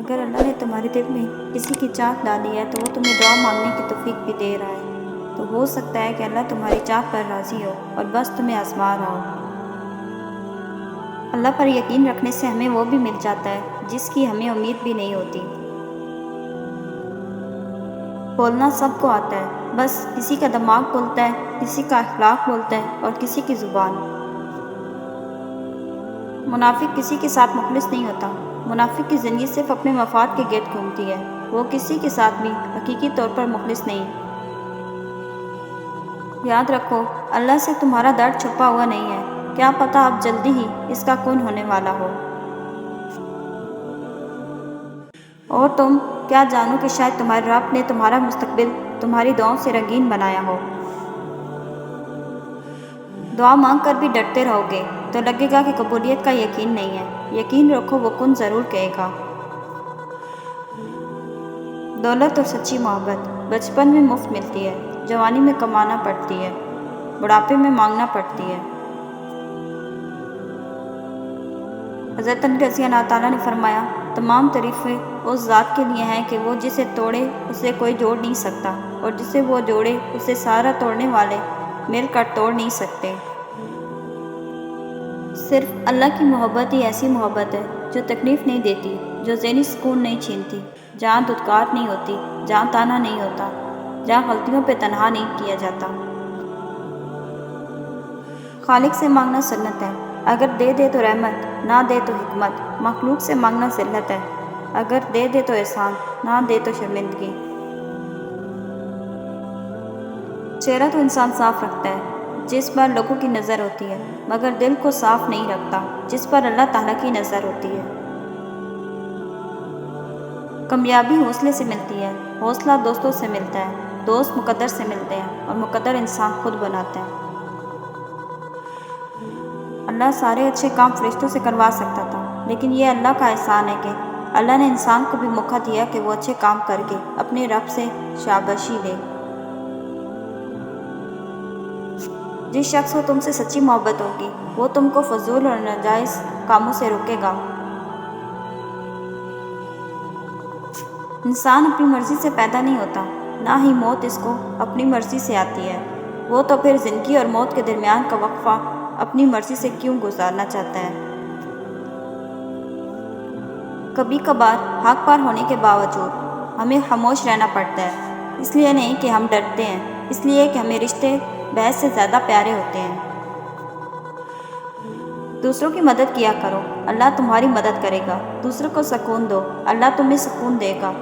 اگر اللہ نے تمہارے دل میں کسی کی چاہت ڈالی ہے تو وہ تمہیں دعا مانگنے کی توفیق بھی دے رہا ہے، تو ہو سکتا ہے کہ اللہ تمہاری چاہت پر راضی ہو اور بس تمہیں آزما رہا ہو۔ اللہ پر یقین رکھنے سے ہمیں وہ بھی مل جاتا ہے جس کی ہمیں امید بھی نہیں ہوتی۔ بولنا سب کو آتا ہے، بس کسی کا دماغ بولتا ہے، کسی کا اخلاق بولتا ہے اور کسی کی زبان۔ منافق کسی کے ساتھ مخلص نہیں ہوتا۔ منافق کی زندگی صرف اپنے مفاد کے گرد گھومتی ہے، وہ کسی کے ساتھ بھی حقیقی طور پر مخلص نہیں۔ یاد رکھو، اللہ سے تمہارا درد چھپا ہوا نہیں ہے، کیا پتہ اب جلدی ہی اس کا کون ہونے والا ہو۔ اور تم کیا جانو کہ شاید تمہارے رب نے تمہارا مستقبل تمہاری دعاؤں سے رنگین بنایا ہو۔ دعا مانگ کر بھی ڈرتے رہو گے تو لگے گا کہ قبولیت کا یقین نہیں ہے۔ یقین رکھو، وہ کن ضرور کہے گا۔ دولت اور سچی محبت بچپن میں مفت ملتی ہے، جوانی میں کمانا پڑتی ہے، بڑھاپے میں مانگنا پڑتی ہے۔ حضرت علی رضی اللہ تعالیٰ نے فرمایا، تمام تعریفیں اس ذات کے لیے ہیں کہ وہ جسے توڑے اسے کوئی جوڑ نہیں سکتا، اور جسے وہ جوڑے اسے سارا توڑنے والے مل کر توڑ نہیں سکتے۔ صرف اللہ کی محبت ہی ایسی محبت ہے جو تکلیف نہیں دیتی، جو ذہنی سکون نہیں چھینتی، جہاں دھتکار نہیں ہوتی، جہاں تانا نہیں ہوتا، جہاں غلطیوں پہ تنہا نہیں کیا جاتا۔ خالق سے مانگنا سنت ہے، اگر دے دے تو رحمت، نہ دے تو حکمت۔ مخلوق سے مانگنا ذلت ہے، اگر دے دے تو احسان، نہ دے تو شرمندگی۔ چہرہ تو انسان صاف رکھتا ہے جس پر لوگوں کی نظر ہوتی ہے، مگر دل کو صاف نہیں رکھتا جس پر اللہ تعالیٰ کی نظر ہوتی ہے۔ کامیابی حوصلے سے ملتی ہے، حوصلہ دوستوں سے ملتا ہے، دوست مقدر سے ملتے ہیں اور مقدر انسان خود بناتا ہے۔ اللہ سارے اچھے کام فرشتوں سے کروا سکتا تھا، لیکن یہ اللہ کا احسان ہے کہ اللہ نے انسان کو بھی موقع دیا کہ وہ اچھے کام کر کے اپنے رب سے شاباشی لے۔ جس شخص کو تم سے سچی محبت ہوگی وہ تم کو فضول اور ناجائز کاموں سے روکے گا۔ انسان اپنی مرضی سے پیدا نہیں ہوتا، نہ ہی موت اس کو اپنی مرضی سے آتی ہے، وہ تو پھر زندگی اور موت کے درمیان کا وقفہ اپنی مرضی سے کیوں گزارنا چاہتا ہے۔ کبھی کبھار حق پر ہونے کے باوجود ہمیں خاموش رہنا پڑتا ہے، اس لیے نہیں کہ ہم ڈرتے ہیں، اس لیے کہ ہمیں رشتے بحث سے زیادہ پیارے ہوتے ہیں۔ دوسروں کی مدد کیا کرو، اللہ تمہاری مدد کرے گا۔ دوسروں کو سکون دو، اللہ تمہیں سکون دے گا۔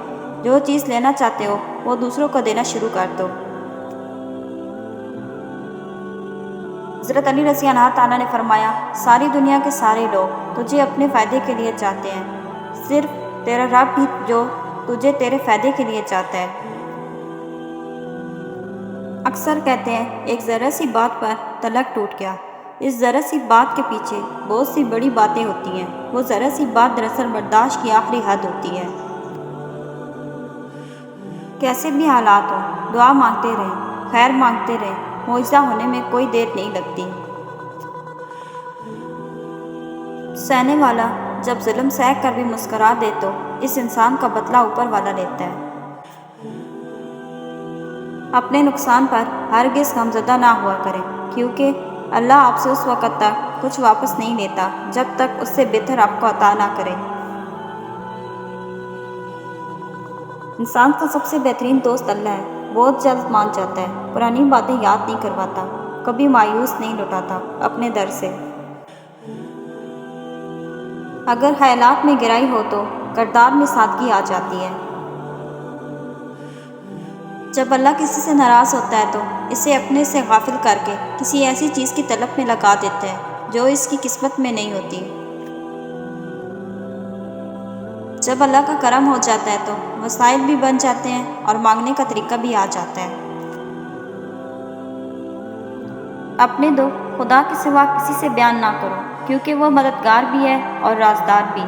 جو چیز لینا چاہتے ہو وہ دوسروں کو دینا شروع کر دو۔ حضرت علی رضی اللہ تعالیٰ نے فرمایا، ساری دنیا کے سارے لوگ تجھے اپنے فائدے کے لیے چاہتے ہیں، صرف تیرا رب ہی جو تجھے تیرے فائدے کے لیے چاہتا ہے۔ اکثر کہتے ہیں ایک ذرا سی بات پر تلک ٹوٹ گیا، اس ذرا سی بات کے پیچھے بہت سی بڑی باتیں ہوتی ہیں۔ وہ ذرا سی بات دراصل برداشت کی آخری حد ہوتی ہے۔ کیسے بھی حالات ہوں، دعا مانگتے رہیں، خیر مانگتے رہیں، معجزہ ہونے میں کوئی دیر نہیں لگتی۔ سہنے والا جب ظلم سہ کر بھی مسکرا دے تو اس انسان کا بدلہ اوپر والا لیتا ہے۔ اپنے نقصان پر ہرگز غمزدہ نہ ہوا کریں، کیونکہ اللہ آپ سے اس وقت تک کچھ واپس نہیں لیتا جب تک اس سے بہتر آپ کو عطا نہ کرے۔ انسان کا سب سے بہترین دوست اللہ ہے، بہت جلد مان جاتا ہے، پرانی باتیں یاد نہیں کرواتا، کبھی مایوس نہیں لوٹاتا اپنے در سے۔ اگر خیالات میں گہرائی ہو تو کردار میں سادگی آ جاتی ہے۔ جب اللہ کسی سے ناراض ہوتا ہے تو اسے اپنے سے غافل کر کے کسی ایسی چیز کی طلب میں لگا دیتا ہے جو اس کی قسمت میں نہیں ہوتی۔ جب اللہ کا کرم ہو جاتا ہے تو وسائل بھی بن جاتے ہیں اور مانگنے کا طریقہ بھی آ جاتا ہے۔ اپنے دکھ خدا کے سوا کسی سے بیان نہ کرو، کیونکہ وہ مددگار بھی ہے اور رازدار بھی۔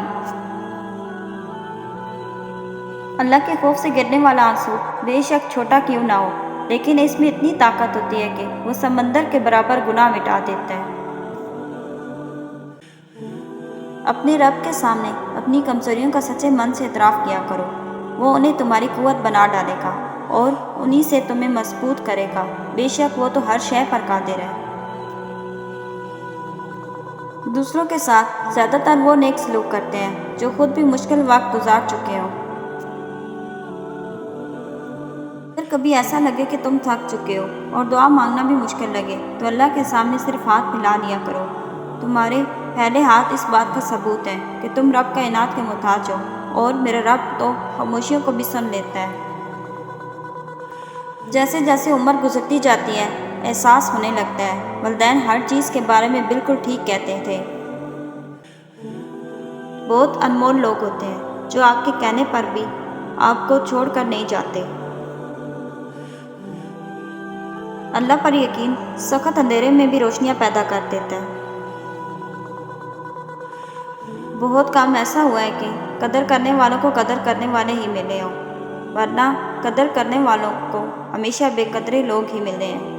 اللہ کے خوف سے گرنے والا آنسو بے شک چھوٹا کیوں نہ ہو، لیکن اس میں اتنی طاقت ہوتی ہے کہ وہ سمندر کے برابر گناہ مٹا دیتا ہے۔ اپنے رب کے سامنے اپنی کمزوریوں کا سچے من سے اعتراف کیا کرو۔ وہ انہیں تمہاری قوت بنا ڈالے گا اور انہی سے تمہیں مضبوط کرے گا۔ بے شک وہ تو ہر شے پر قادر ہے۔ دوسروں کے ساتھ زیادہ تر وہ نیک سلوک کرتے ہیں جو خود بھی مشکل وقت گزار چکے ہوں۔ اگر کبھی ایسا لگے کہ تم تھک چکے ہو اور دعا مانگنا بھی مشکل لگے تو اللہ کے سامنے صرف ہاتھ پھیلا لیا کرو۔ تمہارے پھیلے ہاتھ اس بات کا ثبوت ہے کہ تم رب کا عنایت کے محتاج ہو، اور میرا رب تو خاموشیوں کو بھی سن لیتا ہے۔ جیسے جیسے عمر گزرتی جاتی ہے احساس ہونے لگتا ہے والدین ہر چیز کے بارے میں بالکل ٹھیک کہتے تھے۔ بہت انمول لوگ ہوتے ہیں جو آپ کے کہنے پر بھی آپ کو چھوڑ کر نہیں جاتے۔ اللہ پر یقین سخت اندھیرے میں بھی روشنیاں پیدا کر دیتا ہے۔ بہت کام ایسا ہوا ہے کہ قدر کرنے والوں کو قدر کرنے والے ہی ملے ہوں، ورنہ قدر کرنے والوں کو ہمیشہ بے قدرے لوگ ہی ملے ہیں۔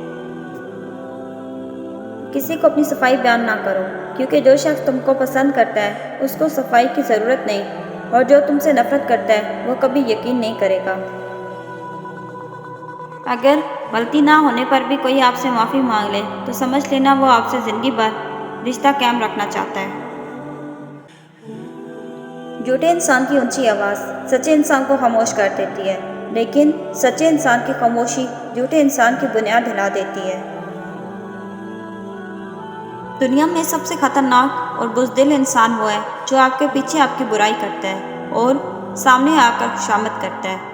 کسی کو اپنی صفائی بیان نہ کرو، کیونکہ جو شخص تم کو پسند کرتا ہے اس کو صفائی کی ضرورت نہیں، اور جو تم سے نفرت کرتا ہے وہ کبھی یقین نہیں کرے گا۔ اگر غلطی نہ ہونے پر بھی کوئی آپ سے معافی مانگ لے تو سمجھ لینا وہ آپ سے زندگی بھر رشتہ قائم رکھنا چاہتا ہے۔ جھوٹے انسان کی اونچی آواز سچے انسان کو خاموش کر دیتی ہے، لیکن سچے انسان کی خاموشی جھوٹے انسان کی بنیاد ہلا دیتی ہے۔ دنیا میں سب سے خطرناک اور بزدل انسان وہ ہے جو آپ کے پیچھے آپ کی برائی کرتا ہے اور سامنے آ کر خوشامد کرتا ہے۔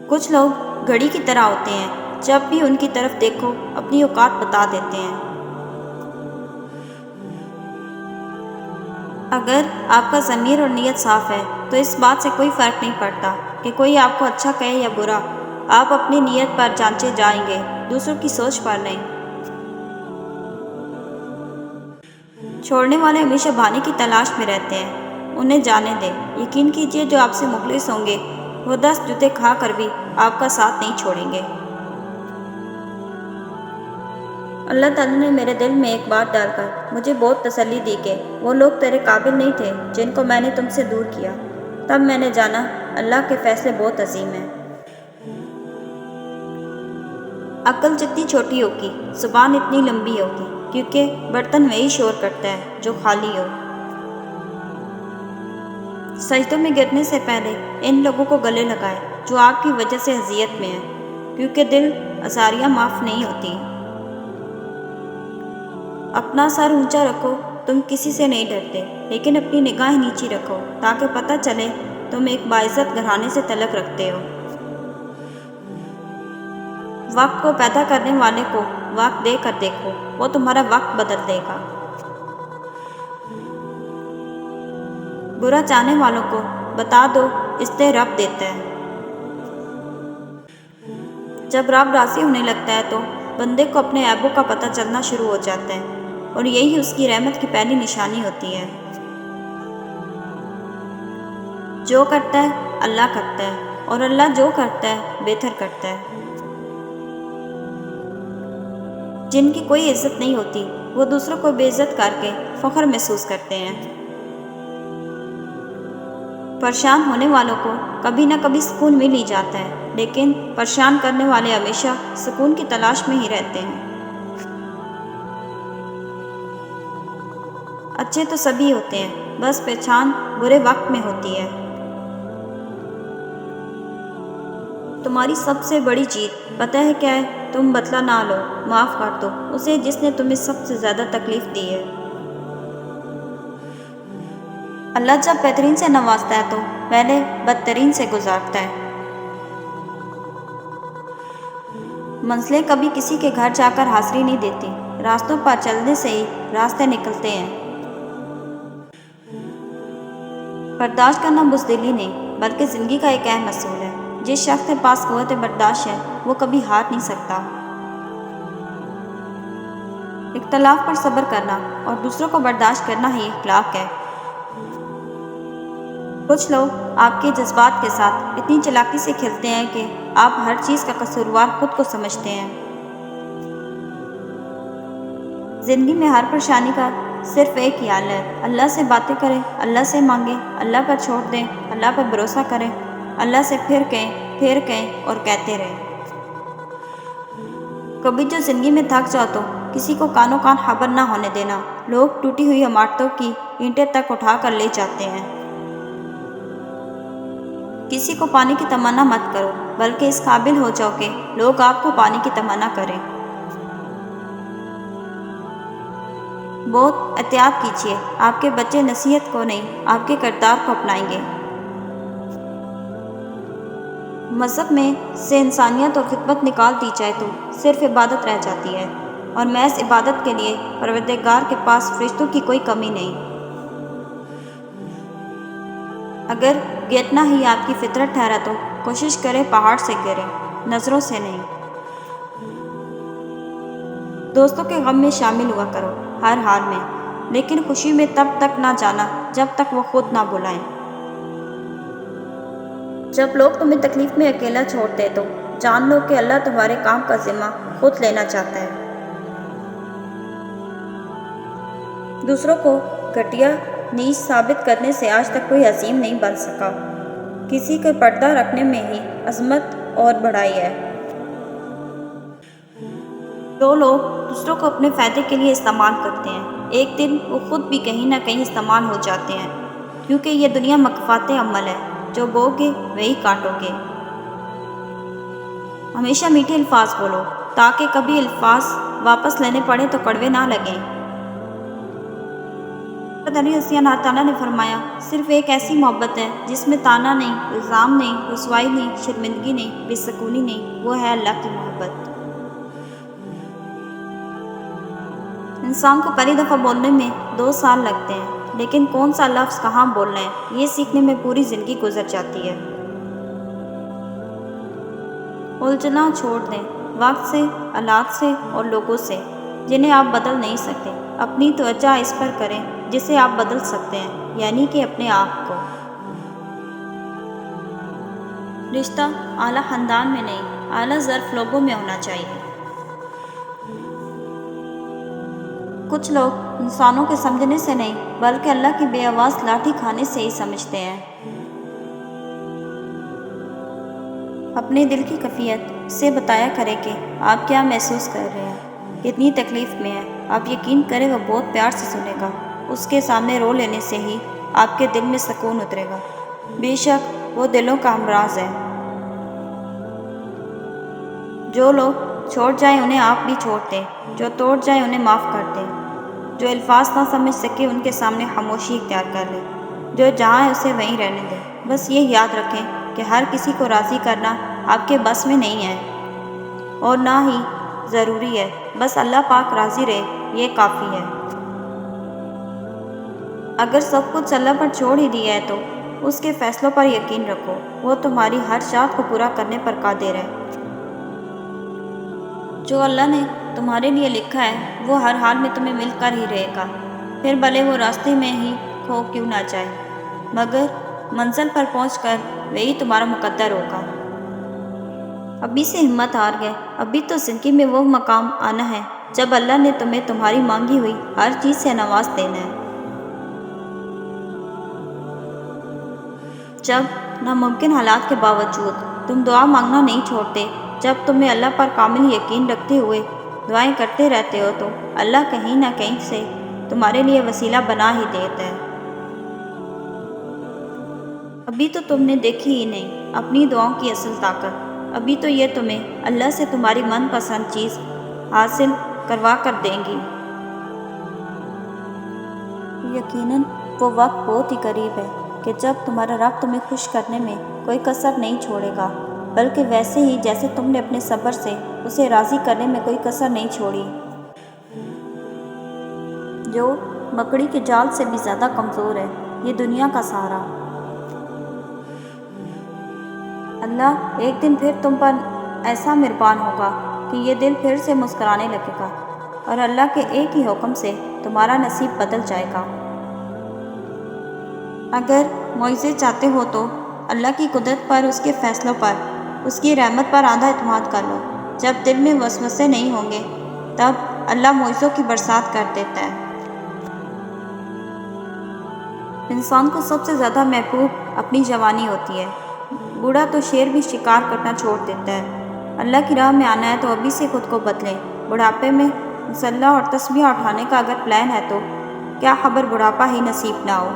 کچھ لوگ گھڑی کی طرح ہوتے ہیں، جب بھی ان کی طرف دیکھو اپنی اوقات بتا دیتے ہیں۔ اگر آپ کا ضمیر اور نیت صاف ہے تو اس بات سے کوئی فرق نہیں پڑتا کہ کوئی آپ کو اچھا کہے یا برا، آپ اپنی نیت پر جانچے جائیں گے، دوسروں کی سوچ پر نہیں۔ چھوڑنے والے ہمیشہ بہانے کی تلاش میں رہتے ہیں، انہیں جانے دیں۔ یقین کیجیے جو آپ سے مخلص ہوں گے وہ 10 جوتے کھا کر بھی آپ کا ساتھ نہیں چھوڑیں گے۔ اللہ تعالیٰ نے میرے دل میں ایک بات ڈال کر مجھے بہت تسلی دی کہ وہ لوگ تیرے قابل نہیں تھے جن کو میں نے تم سے دور کیا۔ تب میں نے جانا اللہ کے فیصلے بہت عظیم ہیں۔ عقل جتنی چھوٹی ہوگی زبان اتنی لمبی ہوگی، کیونکہ برتن وہی شور کرتا ہے جو خالی ہو۔ سجدوں میں گرنے سے پہلے ان لوگوں کو گلے لگائے جو آپ کی وجہ سے اذیت میں ہیں، کیونکہ دل آزاریاں معاف نہیں ہوتی۔ اپنا سر اونچا رکھو، تم کسی سے نہیں ڈرتے، لیکن اپنی نگاہیں نیچی رکھو تاکہ پتہ چلے تم ایک باعزت گھرانے سے تعلق رکھتے ہو۔ وقت کو پیدا کرنے والے کو وقت دے کر دیکھو، وہ تمہارا وقت بدل دے گا۔ برا چاہنے والوں کو بتا دو اصلاح رب دیتا ہے۔ جب رب راضی ہونے لگتا ہے تو بندے کو اپنے عیبوں کا پتہ چلنا شروع ہو جاتا ہے، اور یہی اس کی رحمت کی پہلی نشانی ہوتی ہے۔ جو کرتا ہے اللہ کرتا ہے، اور اللہ جو کرتا ہے بہتر کرتا ہے۔ جن کی کوئی عزت نہیں ہوتی وہ دوسروں کو بے عزت کر کے فخر محسوس کرتے ہیں۔ پریشان ہونے والوں کو کبھی نہ کبھی سکون مل ہی جاتا ہے، لیکن پریشان کرنے والے ہمیشہ سکون کی تلاش میں ہی رہتے ہیں۔ اچھے تو سبھی ہوتے ہیں، بس پہچان برے وقت میں ہوتی ہے۔ تمہاری سب سے بڑی چیز پتہ ہے کیا ہے؟ تم بدلہ نہ لو، معاف کر دو اسے جس نے تمہیں سب سے زیادہ تکلیف دی ہے۔ اللہ جب بہترین سے نوازتا ہے تو پہلے بدترین سے گزارتا ہے۔ منزلیں کبھی کسی کے گھر جا کر حاضری نہیں دیتی، راستوں پر چلنے سے ہی راستے نکلتے ہیں۔ برداشت کرنا بزدلی نہیں بلکہ زندگی کا ایک اہم اصول ہے۔ جس شخص کے پاس قوت برداشت ہے وہ کبھی ہار نہیں سکتا۔ اختلاف پر صبر کرنا اور دوسروں کو برداشت کرنا ہی اخلاق ہے۔ کچھ لوگ آپ کے جذبات کے ساتھ اتنی چالاکی سے کھیلتے ہیں کہ آپ ہر چیز کا قصوروار خود کو سمجھتے ہیں۔ زندگی میں ہر پریشانی کا صرف ایک ہی حل ہے، اللہ سے باتیں کریں، اللہ سے مانگیں، اللہ پر چھوڑ دیں، اللہ پر بھروسہ کریں، اللہ سے پھر کہیں اور کہتے رہیں۔ کبھی جو زندگی میں تھک جاؤ تو کسی کو کانوں کان خبر نہ ہونے دینا۔ لوگ ٹوٹی ہوئی عمارتوں کی اینٹیں تک اٹھا کر لے جاتے ہیں۔ کسی کو پانے کی تمنا مت کرو، بلکہ اس قابل ہو جاؤ کہ لوگ آپ کو پانے کی تمنا کریں۔ بہت احتیاط کیجیے، آپ کے بچے نصیحت کو نہیں، آپ کے کردار کو اپنائیں گے۔ مذہب میں سے انسانیت اور خدمت نکال دی جائے تو صرف عبادت رہ جاتی ہے، اور محض عبادت کے لیے پروردگار کے پاس فرشتوں کی کوئی کمی نہیں۔ اگر گرنا ہی آپ کی فطرت ٹھہرا تو کوشش کریں پہاڑ سے گریں، نظروں سے نہیں۔ دوستوں کے غم میں شامل ہوا کرو ہر حال میں، لیکن خوشی میں تب تک نہ جانا جب تک وہ خود نہ بلائیں۔ جب لوگ تمہیں تکلیف میں اکیلا چھوڑتے تو جان لو کہ اللہ تمہارے کام کا ذمہ خود لینا چاہتا ہے۔ دوسروں کو گھٹیا نیچ ثابت کرنے سے آج تک کوئی عظیم نہیں بن سکا۔ کسی کا پردہ رکھنے میں ہی عظمت اور بڑائی ہے۔ جو لوگ دوسروں کو اپنے فائدے کے لیے استعمال کرتے ہیں، ایک دن وہ خود بھی کہیں نہ کہیں استعمال ہو جاتے ہیں، کیونکہ یہ دنیا مکافات عمل ہے، جو بو گے وہی کاٹو گے۔ ہمیشہ میٹھے الفاظ بولو تاکہ کبھی الفاظ واپس لینے پڑے تو کڑوے نہ لگیں۔ اللہ تعالیٰ نے فرمایا، صرف ایک ایسی محبت ہے جس میں طعنہ نہیں، الزام نہیں، رسوائی نہیں، شرمندگی نہیں، بے سکونی نہیں، وہ ہے اللہ کی محبت۔ انسان کو پہلی دفعہ بولنے میں 2 سال لگتے ہیں، لیکن کون سا لفظ کہاں بولنا ہے یہ سیکھنے میں پوری زندگی گزر جاتی ہے۔ الجھنا چھوڑ دیں، وقت سے، حالات سے اور لوگوں سے جنہیں آپ بدل نہیں سکتے۔ اپنی توجہ اس پر کریں جسے آپ بدل سکتے ہیں، یعنی کہ اپنے آپ کو۔ رشتہ اعلیٰ خاندان میں نہیں، اعلیٰ ظرف لوگوں میں ہونا چاہیے۔ کچھ لوگ انسانوں کے سمجھنے سے نہیں بلکہ اللہ کی بے آواز لاٹھی کھانے سے ہی سمجھتے ہیں۔ اپنے دل کی کیفیت سے بتایا کریں کہ آپ کیا محسوس کر رہے ہیں، کتنی تکلیف میں ہیں۔ آپ یقین کریں وہ بہت پیار سے سنے گا۔ اس کے سامنے رو لینے سے ہی آپ کے دل میں سکون اترے گا۔ بے شک وہ دلوں کا ہمراز ہے۔ جو لوگ چھوڑ جائیں انہیں آپ بھی چھوڑ دیں، جو توڑ جائیں انہیں معاف کر دیں، جو الفاظ نہ سمجھ سکے ان کے سامنے خاموشی اختیار کر لیں، جو جہاں ہے اسے وہیں رہنے دیں۔ بس یہ یاد رکھیں کہ ہر کسی کو راضی کرنا آپ کے بس میں نہیں ہے اور نہ ہی ضروری ہے، بس اللہ پاک راضی رہے یہ کافی ہے۔ اگر سب کچھ اللہ پر چھوڑ ہی دیا ہے تو اس کے فیصلوں پر یقین رکھو، وہ تمہاری ہر چاہت کو پورا کرنے پر قادر ہے۔ جو اللہ نے تمہارے لیے لکھا ہے وہ ہر حال میں تمہیں مل کر ہی رہے گا، پھر بھلے وہ راستے میں ہی کھو کیوں نہ جائے، مگر منزل پر پہنچ کر وہی تمہارا مقدر ہوگا۔ ابھی سے ہمت ہار گئے، ابھی تو زندگی میں وہ مقام آنا ہے جب اللہ نے تمہیں تمہاری مانگی ہوئی ہر چیز سے نواز دینا ہے۔ جب ناممکن حالات کے باوجود تم دعا مانگنا نہیں چھوڑتے، جب تمہیں اللہ پر کامل یقین رکھتے ہوئے دعائیں کرتے رہتے ہو تو اللہ کہیں نہ کہیں سے تمہارے لیے وسیلہ بنا ہی دیتا ہے۔ ابھی تو تم نے دیکھی ہی نہیں اپنی دعاؤں کی اصل طاقت، ابھی تو یہ تمہیں اللہ سے تمہاری من پسند چیز حاصل کروا کر دیں گی۔ یقیناً وہ وقت بہت ہی قریب ہے کہ جب تمہارا رب تمہیں خوش کرنے میں کوئی کسر نہیں چھوڑے گا، بلکہ ویسے ہی جیسے تم نے اپنے صبر سے اسے راضی کرنے میں کوئی کسر نہیں چھوڑی۔ جو مکڑی کے جال سے بھی زیادہ کمزور ہے یہ دنیا کا سہارا۔ اللہ ایک دن پھر تم پر ایسا مہربان ہوگا کہ یہ دل پھر سے مسکرانے لگے گا، اور اللہ کے ایک ہی حکم سے تمہارا نصیب بدل جائے گا۔ اگر معجزے چاہتے ہو تو اللہ کی قدرت پر، اس کے فیصلوں پر، اس کی رحمت پر آدھا اعتماد کر لو۔ جب دل میں وسوسے نہیں ہوں گے تب اللہ معجزوں کی برسات کر دیتا ہے۔ انسان کو سب سے زیادہ محبوب اپنی جوانی ہوتی ہے۔ بوڑھا تو شیر بھی شکار کرنا چھوڑ دیتا ہے۔ اللہ کی راہ میں آنا ہے تو ابھی سے خود کو بدلیں۔ بڑھاپے میں مسلح اور تسبیح اٹھانے کا اگر پلان ہے تو کیا خبر بڑھاپا ہی نصیب نہ ہو۔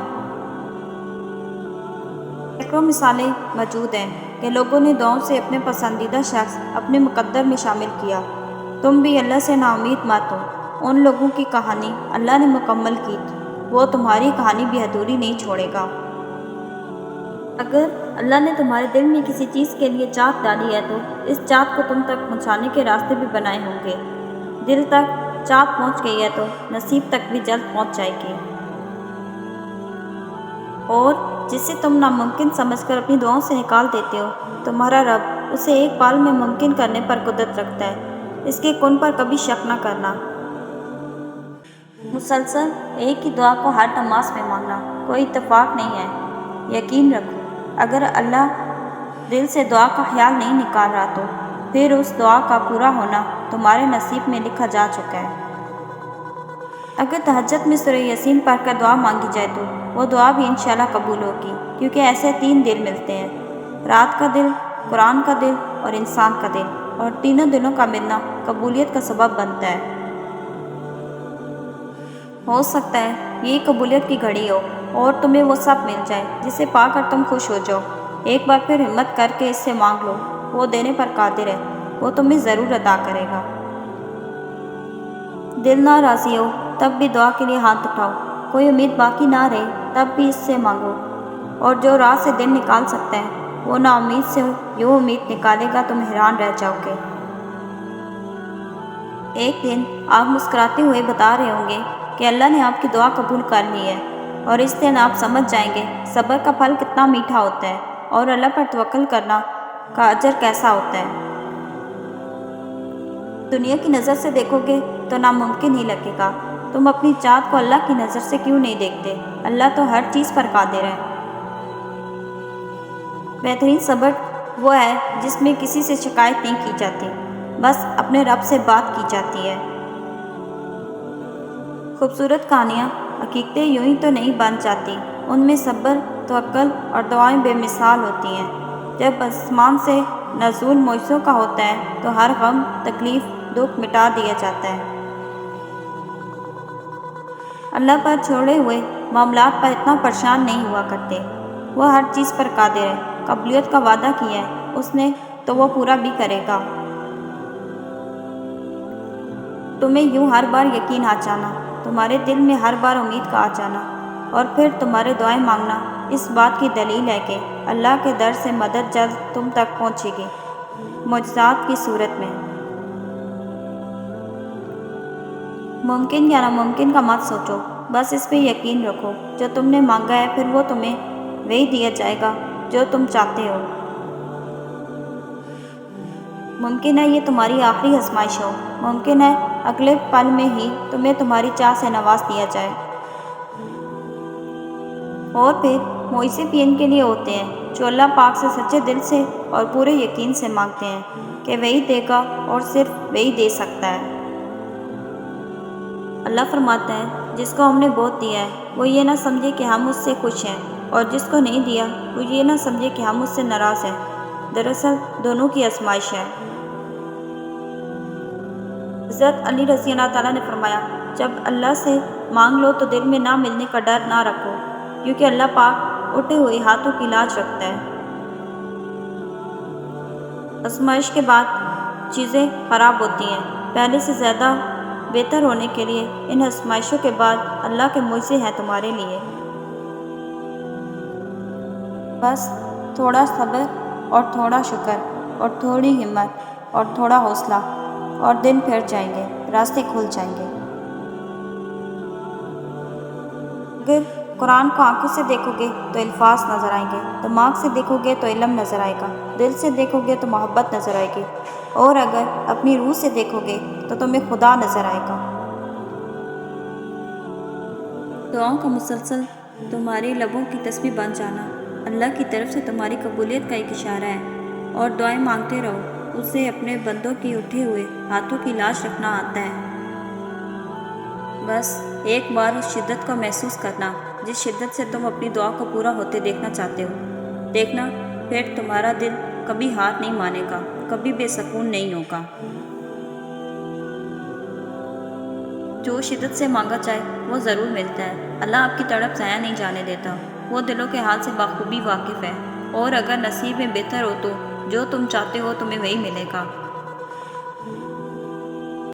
سینکڑوں مثالیں موجود ہیں کہ لوگوں نے دعاؤں سے اپنے پسندیدہ شخص اپنے مقدر میں شامل کیا۔ تم بھی اللہ سے نا امید مت ہو۔ ان لوگوں کی کہانی اللہ نے مکمل کی، وہ تمہاری کہانی بھی ادھوری نہیں چھوڑے گا۔ اگر اللہ نے تمہارے دل میں کسی چیز کے لیے چاہت ڈالی ہے تو اس چاہت کو تم تک پہنچانے کے راستے بھی بنائے ہوں گے۔ دل تک چاہت پہنچ گئی ہے تو نصیب تک بھی جلد پہنچ جائے گی۔ اور جسے تم ناممکن سمجھ کر اپنی دعاؤں سے نکال دیتے ہو، تمہارا رب اسے ایک پال میں ممکن کرنے پر قدرت رکھتا ہے۔ اس کے کن پر کبھی شک نہ کرنا۔ مسلسل ایک ہی دعا کو ہر نماز میں مانگنا کوئی اتفاق نہیں ہے۔ یقین رکھو، اگر اللہ دل سے دعا کا خیال نہیں نکال رہا تو پھر اس دعا کا پورا ہونا تمہارے نصیب میں لکھا جا چکا ہے۔ اگر تہجد میں سورہ یاسین پڑھ کر دعا مانگی جائے تو وہ دعا بھی انشاءاللہ قبول ہوگی، کیونکہ ایسے 3 دل ملتے ہیں: رات کا دل، قرآن کا دل اور انسان کا دل، اور تینوں دلوں کا ملنا قبولیت کا سبب بنتا ہے۔ ہو سکتا ہے یہ قبولیت کی گھڑی ہو اور تمہیں وہ سب مل جائے جسے پا کر تم خوش ہو جاؤ۔ ایک بار پھر ہمت کر کے اس سے مانگ لو، وہ دینے پر قادر ہے، وہ تمہیں ضرور عطا کرے گا۔ دل نہ راضی ہو تب بھی دعا کے لیے ہاتھ اٹھاؤ، کوئی امید باقی نہ رہے تب بھی اس سے مانگو، اور جو راہ سے دل نکال سکتا ہے وہ نا امید سے یوں امید نکالے گا تم حیران رہ جاؤ گے۔ ایک دن آپ مسکراتے ہوئے بتا رہے ہوں گے کہ اللہ نے آپ کی دعا قبول کر لی ہے، اور اس دن آپ سمجھ جائیں گے صبر کا پھل کتنا میٹھا ہوتا ہے اور اللہ پر توکل کرنا کا اجر کیسا ہوتا ہے۔ دنیا کی نظر سے دیکھو گے تو ناممکن ہی لگے گا۔ تم اپنی چاہت کو اللہ کی نظر سے کیوں نہیں دیکھتے؟ اللہ تو ہر چیز پر قادر ہے۔ بہترین صبر وہ ہے جس میں کسی سے شکایت نہیں کی جاتی، بس اپنے رب سے بات کی جاتی ہے۔ خوبصورت کہانیاں حقیقتیں یوں ہی تو نہیں بن جاتی، ان میں صبر، توکل اور دعائیں بے مثال ہوتی ہیں۔ جب آسمان سے نزول معجزوں کا ہوتا ہے تو ہر غم، تکلیف، دکھ مٹا دیا جاتا ہے۔ اللہ پر چھوڑے ہوئے معاملات پر اتنا پریشان نہیں ہوا کرتے، وہ ہر چیز پر قادر ہے۔ قبولیت کا وعدہ کیا ہے اس نے تو وہ پورا بھی کرے گا۔ تمہیں یوں ہر بار یقین آ جانا، تمہارے دل میں ہر بار امید کا آ جانا، اور پھر تمہارے دعائیں مانگنا اس بات کی دلیل ہے کہ اللہ کے در سے مدد جلد تم تک پہنچے گی، معجزات کی صورت میں۔ ممکن یا ناممکن کا مت سوچو، بس اس پہ یقین رکھو۔ جو تم نے مانگا ہے پھر وہ تمہیں وہی دیا جائے گا جو تم چاہتے ہو۔ ممکن ہے یہ تمہاری آخری آزمائش ہو، ممکن ہے اگلے پل میں ہی تمہیں تمہاری چاہ سے نواز دیا جائے۔ اور پھر معجزے بھی ان کے لیے ہوتے ہیں جو اللہ پاک سے سچے دل سے اور پورے یقین سے مانگتے ہیں کہ وہی دے گا اور صرف وہی دے سکتا ہے۔ اللہ فرماتا ہے جس کو ہم نے بہت دیا ہے وہ یہ نہ سمجھے کہ ہم اس سے خوش ہیں، اور جس کو نہیں دیا وہ یہ نہ سمجھے کہ ہم اس سے ناراض ہیں۔ دراصل دونوں کی آزمائش ہے۔ حضرت علی رضی اللہ تعالیٰ نے فرمایا، جب اللہ سے مانگ لو تو دل میں نہ ملنے کا ڈر نہ رکھو، کیونکہ اللہ پاک اٹھے ہوئے ہاتھوں کی لاج رکھتا ہے۔ آزمائش کے بعد چیزیں خراب ہوتی ہیں، پہلے سے زیادہ بہتر ہونے کے لیے ان آزمائشوں کے بعد اللہ کے معجزے ہیں تمہارے لیے۔ بس تھوڑا صبر اور تھوڑا شکر اور تھوڑی ہمت اور تھوڑا حوصلہ، اور دن پھر جائیں گے، راستے کھل جائیں گے۔ اگر قرآن کو آنکھوں سے دیکھو گے تو الفاظ نظر آئیں گے، دماغ سے دیکھو گے تو علم نظر آئے گا، دل سے دیکھو گے تو محبت نظر آئے گی، اور اگر اپنی روح سے دیکھو گے تو تمہیں خدا نظر آئے گا۔ دعاؤں کا مسلسل تمہارے لبوں کی تسبیح بن جانا اللہ کی طرف سے تمہاری قبولیت کا ایک اشارہ ہے، اور دعائیں مانگتے رہو، اسے اپنے بندوں کی اٹھے ہوئے ہاتھوں کی لاج رکھنا آتا ہے۔ بس ایک بار اس شدت کو محسوس کرنا جس شدت سے تم اپنی دعا کو پورا ہوتے دیکھنا چاہتے ہو۔ دیکھنا پھر تمہارا دل کبھی ہار نہیں مانے گا، کبھی بے سکون نہیں ہوگا۔ جو شدت سے مانگا چاہے وہ ضرور ملتا ہے۔ اللہ آپ کی تڑپ ضائع نہیں جانے دیتا، وہ دلوں کے حال سے بخوبی واقف ہے، اور اگر نصیب میں بہتر ہو تو جو تم چاہتے ہو تمہیں وہی ملے گا۔